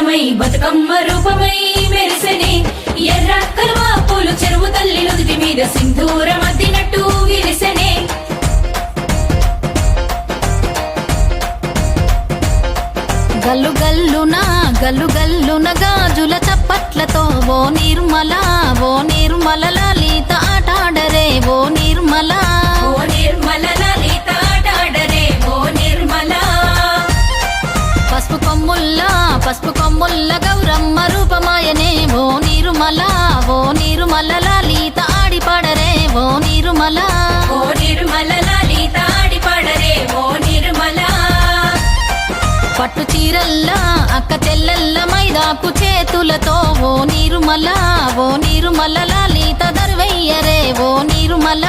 అంకితమై బతుకమ్మ రూపమై మెరిసెనే ఎర్ర కలువ పూలు చెరువు తల్లి నుదుటి మీద సింధూరం అద్దినట్టు విరిసెనే గల్లు గల్లున గాజుల చప్పట్లతో ఓ నిర్మల లలిత ఆటాడరే ఓ నిర్మల లలిత ఆటాడరే ఓ నిర్మల పసుపు కొమ్ముల్ల గౌరమ్మ రూపమాయనే ఓ నిర్మల లలిత ఆడిపాడరే ఓ నిర్మల లలిత ఆడిపాడరే ఓ నిర్మల పట్టు చీరల్లా అక్క తెల్లల్ల మైదాపు చేతులతో ఓ నిర్మల లలిత దర్వయ్యరే ఓ నిర్మల